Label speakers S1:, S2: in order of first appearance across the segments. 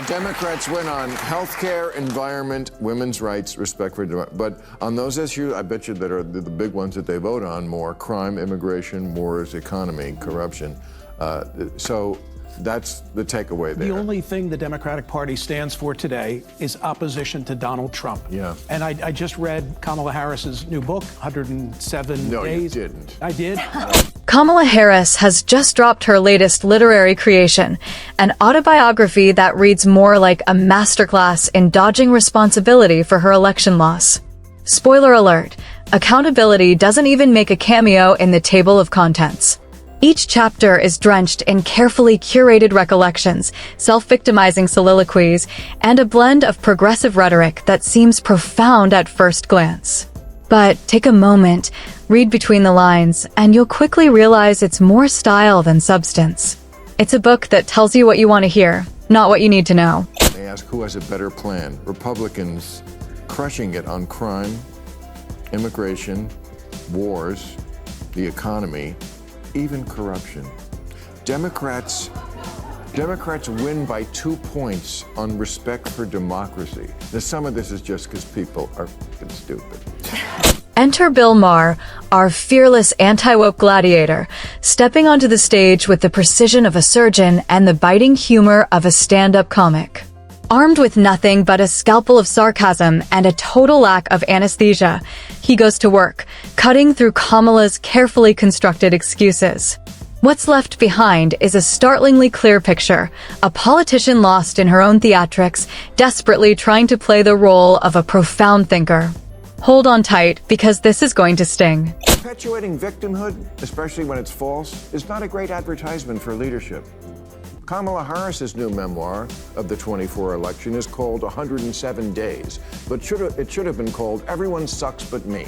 S1: Democrats win on health care, environment, women's rights, respect for but on those issues, I bet you that are the big ones that they vote on more: crime, immigration, wars, economy, corruption. So that's the takeaway there.
S2: The only thing the Democratic Party stands for today is opposition to Donald Trump.
S1: Yeah.
S2: And I just read Kamala Harris's new book, 107 Days.
S1: No, you didn't.
S2: I did.
S3: Kamala Harris has just dropped her latest literary creation, an autobiography that reads more like a masterclass in dodging responsibility for her election loss. Spoiler alert, accountability doesn't even make a cameo in the table of contents. Each chapter is drenched in carefully curated recollections, self-victimizing soliloquies, and a blend of progressive rhetoric that seems profound at first glance. But take a moment, read between the lines, and you'll quickly realize it's more style than substance. It's a book that tells you what you want to hear, not what you need to know.
S1: They ask who has a better plan. Republicans crushing it on crime, immigration, wars, the economy, even corruption. Democrats win by 2 points on respect for democracy. Now, some of this is just because people are f***ing stupid.
S3: Enter Bill Maher, our fearless anti-woke gladiator, stepping onto the stage with the precision of a surgeon and the biting humor of a stand-up comic. Armed with nothing but a scalpel of sarcasm and a total lack of anesthesia, he goes to work, cutting through Kamala's carefully constructed excuses. What's left behind is a startlingly clear picture, a politician lost in her own theatrics, desperately trying to play the role of a profound thinker. Hold on tight, because this is going to sting.
S1: Perpetuating victimhood, especially when it's false, is not a great advertisement for leadership. Kamala Harris's new memoir of the 24 election is called 107 Days, but it should have been called Everyone Sucks But Me.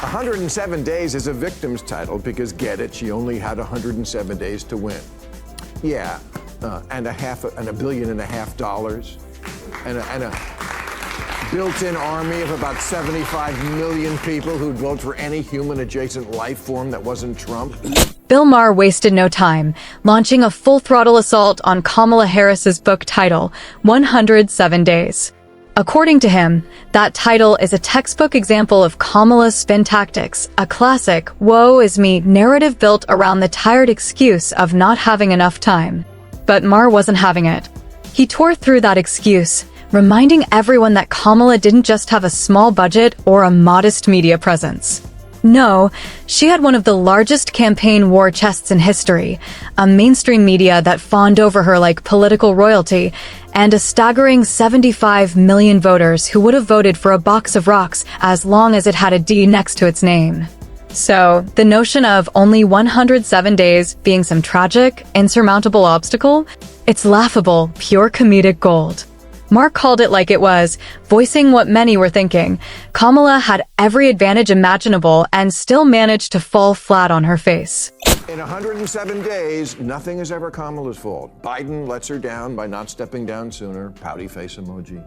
S1: 107 Days is a victim's title because, get it, she only had 107 days to win. Yeah, and $1.5 billion and a built-in army of about 75 million people who'd vote for any human-adjacent life form that wasn't Trump.
S3: Bill Maher wasted no time, launching a full-throttle assault on Kamala Harris's book title, 107 Days. According to him, that title is a textbook example of Kamala's spin tactics, a classic woe is me narrative built around the tired excuse of not having enough time. But Maher wasn't having it. He tore through that excuse, reminding everyone that Kamala didn't just have a small budget or a modest media presence. No, she had one of the largest campaign war chests in history, a mainstream media that fawned over her like political royalty, and a staggering 75 million voters who would have voted for a box of rocks as long as it had a D next to its name. So, the notion of only 107 days being some tragic, insurmountable obstacle? It's laughable, pure comedic gold. Maher called it like it was, voicing what many were thinking. Kamala had every advantage imaginable and still managed to fall flat on her face.
S1: In 107 days, nothing is ever Kamala's fault. Biden lets her down by not stepping down sooner. Pouty face emoji.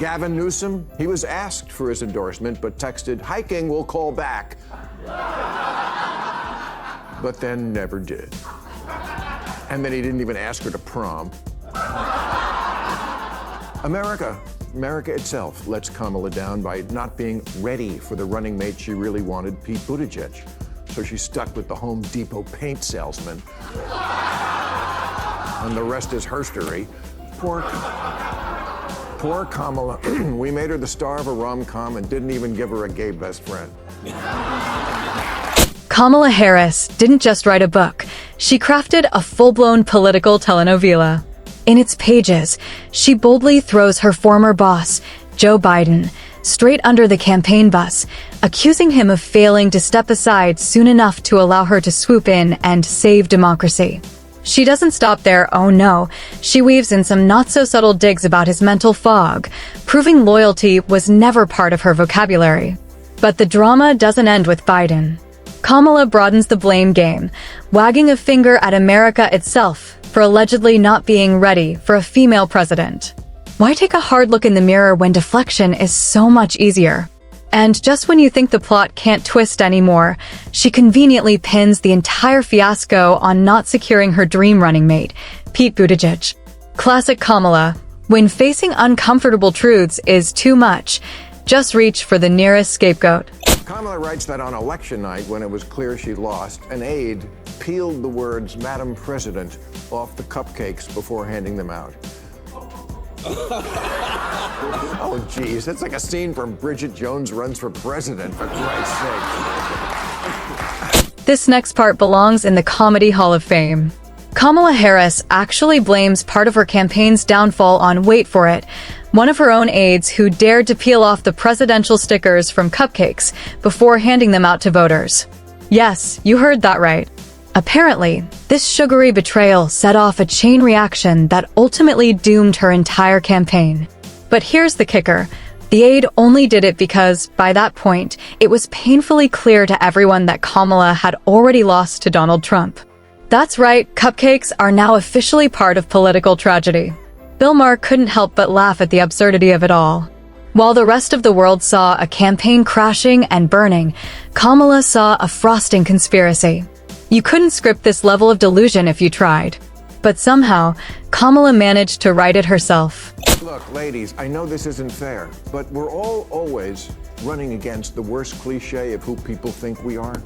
S1: Gavin Newsom, he was asked for his endorsement, but texted, "Hiking, we'll call back." But then never did. And then he didn't even ask her to prom. America itself lets Kamala down by not being ready for the running mate she really wanted, Pete Buttigieg. So she's stuck with the Home Depot paint salesman. And the rest is herstory. Poor Kamala. We made her the star of a rom-com and didn't even give her a gay best friend.
S3: Kamala Harris didn't just write a book, she crafted a full-blown political telenovela. In its pages, she boldly throws her former boss, Joe Biden, straight under the campaign bus, accusing him of failing to step aside soon enough to allow her to swoop in and save democracy. She doesn't stop there, oh no. She weaves in some not-so-subtle digs about his mental fog, proving loyalty was never part of her vocabulary. But the drama doesn't end with Biden. Kamala broadens the blame game, wagging a finger at America itself for allegedly not being ready for a female president. Why take a hard look in the mirror when deflection is so much easier? And just when you think the plot can't twist anymore, she conveniently pins the entire fiasco on not securing her dream running mate, Pete Buttigieg. Classic Kamala. When facing uncomfortable truths is too much, just reach for the nearest scapegoat.
S1: Kamala writes that on election night, when it was clear she lost, an aide peeled the words "Madam President" off the cupcakes before handing them out. Oh, geez, that's like a scene from Bridget Jones Runs for President, for Christ's sake.
S3: This next part belongs in the Comedy Hall of Fame. Kamala Harris actually blames part of her campaign's downfall on, wait for it, one of her own aides who dared to peel off the presidential stickers from cupcakes before handing them out to voters. Yes, you heard that right. Apparently, this sugary betrayal set off a chain reaction that ultimately doomed her entire campaign. But here's the kicker. The aide only did it because, by that point, it was painfully clear to everyone that Kamala had already lost to Donald Trump. That's right, cupcakes are now officially part of political tragedy. Bill Maher couldn't help but laugh at the absurdity of it all. While the rest of the world saw a campaign crashing and burning, Kamala saw a frosting conspiracy. You couldn't script this level of delusion if you tried. But somehow, Kamala managed to write it herself.
S1: Look, ladies, I know this isn't fair, but we're all always running against the worst cliche of who people think we are.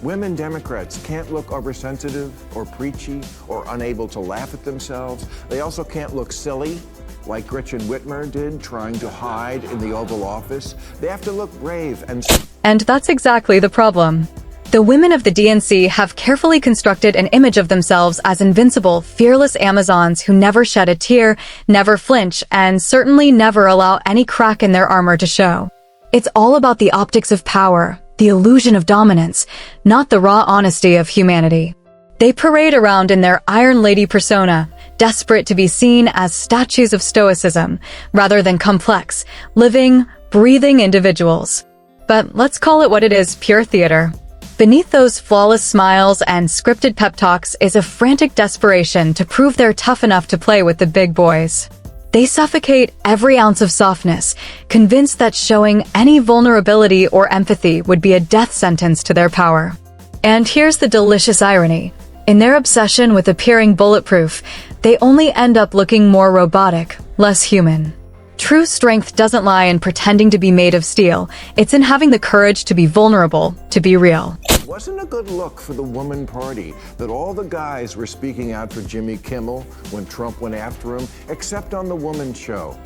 S1: Women Democrats can't look oversensitive or preachy or unable to laugh at themselves. They also can't look silly, like Gretchen Whitmer did, trying to hide in the Oval Office. They have to look brave and...
S3: And that's exactly the problem. The women of the DNC have carefully constructed an image of themselves as invincible, fearless Amazons who never shed a tear, never flinch, and certainly never allow any crack in their armor to show. It's all about the optics of power, the illusion of dominance, not the raw honesty of humanity. They parade around in their Iron Lady persona, desperate to be seen as statues of stoicism, rather than complex, living, breathing individuals. But let's call it what it is, pure theater. Beneath those flawless smiles and scripted pep talks is a frantic desperation to prove they're tough enough to play with the big boys. They suffocate every ounce of softness, convinced that showing any vulnerability or empathy would be a death sentence to their power. And here's the delicious irony. In their obsession with appearing bulletproof, they only end up looking more robotic, less human. True strength doesn't lie in pretending to be made of steel. It's in having the courage to be vulnerable, to be real.
S1: It wasn't a good look for the woman party that all the guys were speaking out for Jimmy Kimmel when Trump went after him, except on the woman show,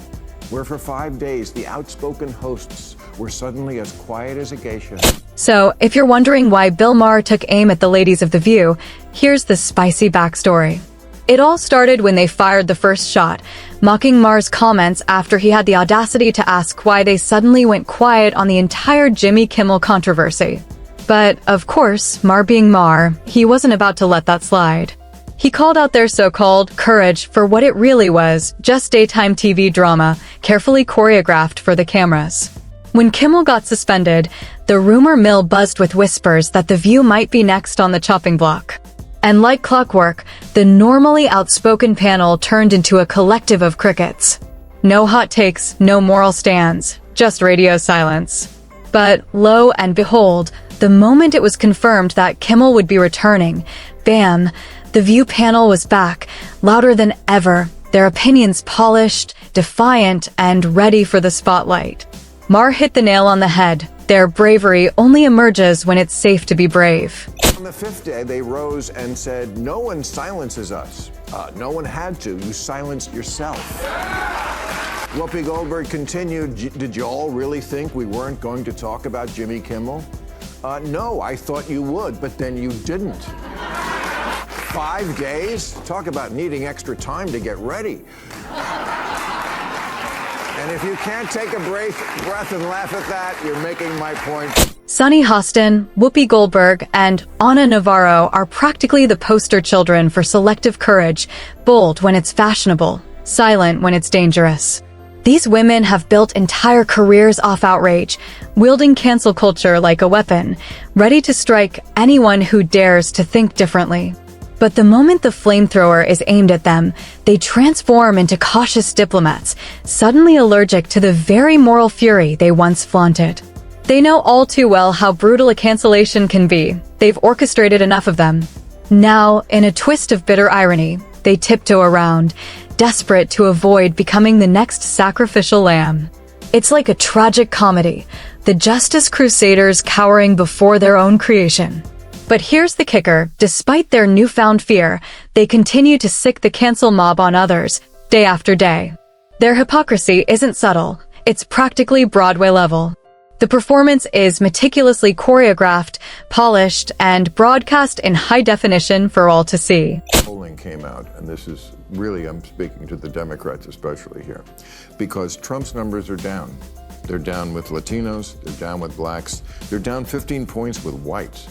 S1: where for 5 days the outspoken hosts were suddenly as quiet as a geisha.
S3: So, if you're wondering why Bill Maher took aim at the ladies of The View, here's the spicy backstory. It all started when they fired the first shot, mocking Maher's comments after he had the audacity to ask why they suddenly went quiet on the entire Jimmy Kimmel controversy. But, of course, Maher being Maher, he wasn't about to let that slide. He called out their so-called courage for what it really was, just daytime TV drama, carefully choreographed for the cameras. When Kimmel got suspended, the rumor mill buzzed with whispers that The View might be next on the chopping block. And like clockwork, the normally outspoken panel turned into a collective of crickets. No hot takes, no moral stands, just radio silence. But lo and behold, the moment it was confirmed that Kimmel would be returning, bam, The View panel was back, louder than ever, their opinions polished, defiant, and ready for the spotlight. Maher hit the nail on the head. Their bravery only emerges when it's safe to be brave.
S1: On the fifth day, they rose and said, "No one silences us." No one had to. You silenced yourself. Whoopi Goldberg continued, "Did you all really think we weren't going to talk about Jimmy Kimmel?" No, I thought you would, but then you didn't. 5 days? Talk about needing extra time to get ready. And if you can't take a breath and laugh at that, you're making my point.
S3: Sunny Hostin, Whoopi Goldberg, and Ana Navarro are practically the poster children for selective courage, bold when it's fashionable, silent when it's dangerous. These women have built entire careers off outrage, wielding cancel culture like a weapon, ready to strike anyone who dares to think differently. But the moment the flamethrower is aimed at them, they transform into cautious diplomats, suddenly allergic to the very moral fury they once flaunted. They know all too well how brutal a cancellation can be. They've orchestrated enough of them. Now, in a twist of bitter irony, they tiptoe around, desperate to avoid becoming the next sacrificial lamb. It's like a tragic comedy, the Justice Crusaders cowering before their own creation. But here's the kicker: despite their newfound fear, they continue to sick the cancel mob on others, day after day. Their hypocrisy isn't subtle, it's practically Broadway level. The performance is meticulously choreographed, polished, and broadcast in high definition for all to see.
S1: Polling came out, and this is really, I'm speaking to the Democrats especially here, because Trump's numbers are down. They're down with Latinos, they're down with blacks, they're down 15 points with whites.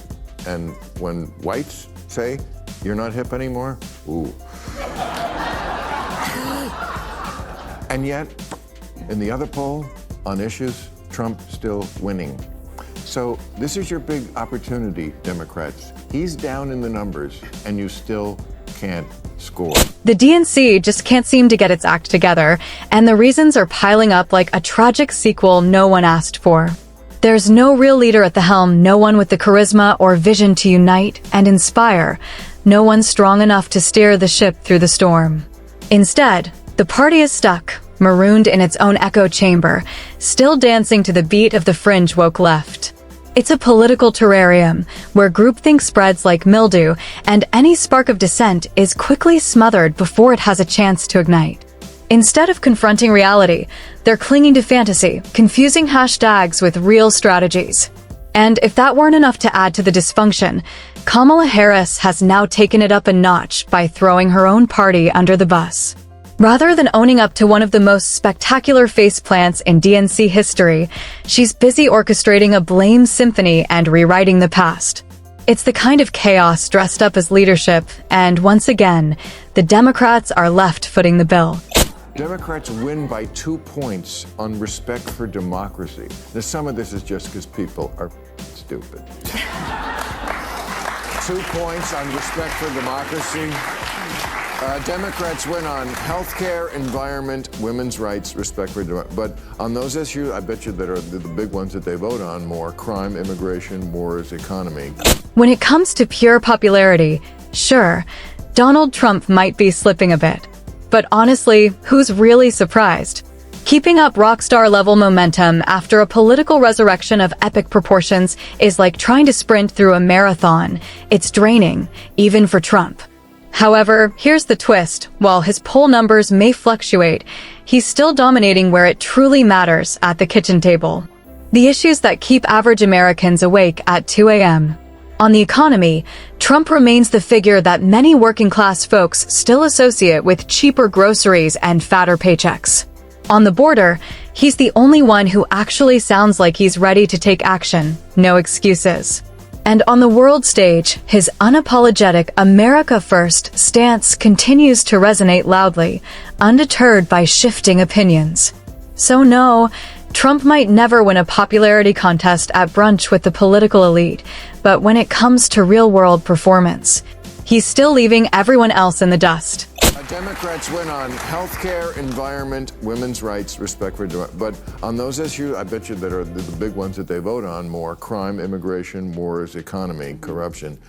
S1: And when whites say, you're not hip anymore, ooh. And yet, in the other poll, on issues, Trump still winning. So this is your big opportunity, Democrats. He's down in the numbers, and you still can't score.
S3: The DNC just can't seem to get its act together, and the reasons are piling up like a tragic sequel no one asked for. There's no real leader at the helm, no one with the charisma or vision to unite and inspire, no one strong enough to steer the ship through the storm. Instead, the party is stuck, marooned in its own echo chamber, still dancing to the beat of the fringe woke left. It's a political terrarium, where groupthink spreads like mildew, and any spark of dissent is quickly smothered before it has a chance to ignite. Instead of confronting reality, they're clinging to fantasy, confusing hashtags with real strategies. And if that weren't enough to add to the dysfunction, Kamala Harris has now taken it up a notch by throwing her own party under the bus. Rather than owning up to one of the most spectacular faceplants in DNC history, she's busy orchestrating a blame symphony and rewriting the past. It's the kind of chaos dressed up as leadership, and once again, the Democrats are left footing the bill.
S1: Democrats win by 2 points on respect for democracy. Now, some of this is just because people are stupid. 2 points on respect for democracy. Democrats win on healthcare, environment, women's rights, respect for democracy. But on those issues, I bet you that are the big ones that they vote on more: crime, immigration, wars, economy.
S3: When it comes to pure popularity, sure, Donald Trump might be slipping a bit. But honestly, who's really surprised? Keeping up rock star level momentum after a political resurrection of epic proportions is like trying to sprint through a marathon. It's draining, even for Trump. However, here's the twist: while his poll numbers may fluctuate, he's still dominating where it truly matters, at the kitchen table. The issues that keep average Americans awake at 2 a.m. On the economy, Trump remains the figure that many working-class folks still associate with cheaper groceries and fatter paychecks. On the border, he's the only one who actually sounds like he's ready to take action, no excuses. And on the world stage, his unapologetic America First stance continues to resonate loudly, undeterred by shifting opinions. So no, Trump might never win a popularity contest at brunch with the political elite, but when it comes to real-world performance, he's still leaving everyone else in the dust.
S1: Democrats win on healthcare, environment, women's rights, respect for democracy. But on those issues, I bet you that are the big ones that they vote on more: crime, immigration, wars, economy, corruption.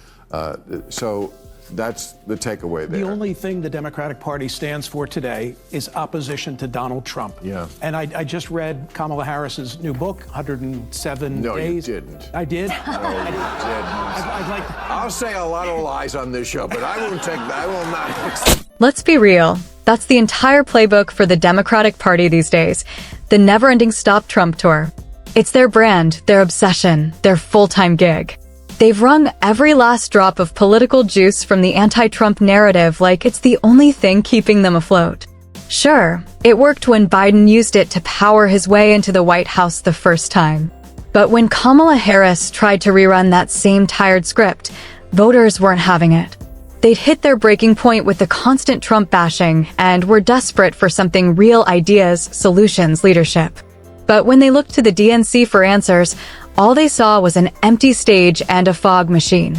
S1: So that's the takeaway there.
S2: The only thing the Democratic Party stands for today is opposition to Donald Trump.
S1: Yeah.
S2: And I just read Kamala Harris's new book, 107
S1: No,
S2: Days.
S1: you didn't.
S2: I did?
S1: No, you didn't.
S2: I'd like to...
S1: I'll say a lot of lies on this show, but I won't take that. I will not.
S3: Let's be real. That's the entire playbook for the Democratic Party these days. The never-ending Stop Trump tour. It's their brand, their obsession, their full-time gig. They've wrung every last drop of political juice from the anti-Trump narrative like it's the only thing keeping them afloat. Sure, it worked when Biden used it to power his way into the White House the first time. But when Kamala Harris tried to rerun that same tired script, voters weren't having it. They'd hit their breaking point with the constant Trump bashing and were desperate for something real: ideas, solutions, leadership. But when they looked to the DNC for answers, all they saw was an empty stage and a fog machine.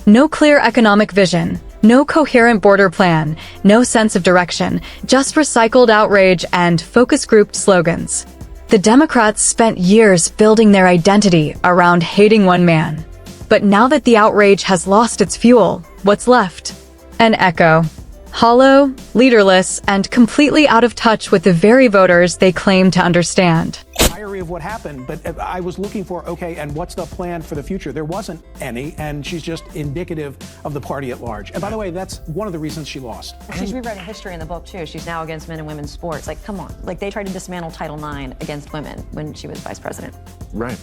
S3: No clear economic vision, no coherent border plan, no sense of direction, just recycled outrage and focus-grouped slogans. The Democrats spent years building their identity around hating one man. But now that the outrage has lost its fuel, what's left? An echo. Hollow, leaderless, and completely out of touch with the very voters they claim to understand.
S2: Diary of what happened, but I was looking for, okay, and what's the plan for the future? There wasn't any, and she's just indicative of the party at large. And by the way, that's one of the reasons she lost.
S4: She's rewriting history in the book, too. She's now against men and women's sports. Like, come on. Like, they tried to dismantle Title IX against women when she was vice president.
S1: Right.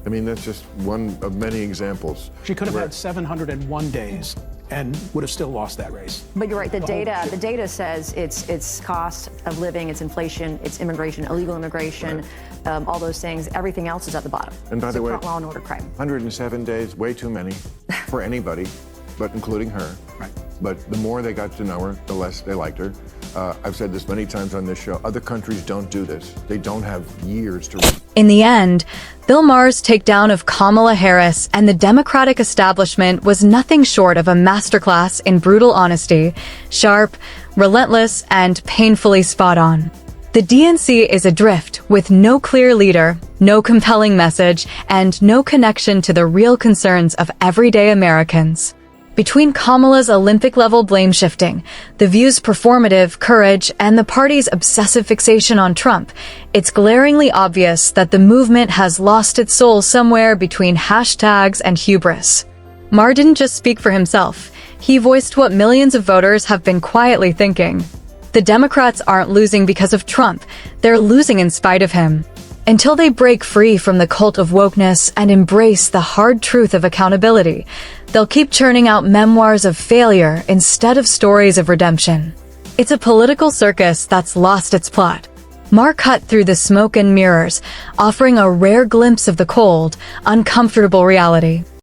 S1: I mean, that's just one of many examples.
S2: She could have had 701 days and would have still lost that race.
S4: But you're right. The data says it's cost of living, it's inflation, it's immigration, illegal immigration, all those things. Everything else is at the bottom.
S1: And by the way,
S4: law and order crime.
S1: 107 days, way too many for anybody, but including her.
S2: Right.
S1: But the more they got to know her, the less they liked her. I've said this many times on this show. Other countries don't do this. They don't have years to.
S3: In the end, Bill Maher's takedown of Kamala Harris and the Democratic establishment was nothing short of a masterclass in brutal honesty, sharp, relentless, and painfully spot on. The DNC is adrift with no clear leader, no compelling message, and no connection to the real concerns of everyday Americans. Between Kamala's Olympic-level blame-shifting, The View's performative courage, and the party's obsessive fixation on Trump, it's glaringly obvious that the movement has lost its soul somewhere between hashtags and hubris. Maher didn't just speak for himself. He voiced what millions of voters have been quietly thinking. The Democrats aren't losing because of Trump. They're losing in spite of him. Until they break free from the cult of wokeness and embrace the hard truth of accountability, they'll keep churning out memoirs of failure instead of stories of redemption. It's a political circus that's lost its plot. Maher cut through the smoke and mirrors, offering a rare glimpse of the cold, uncomfortable reality.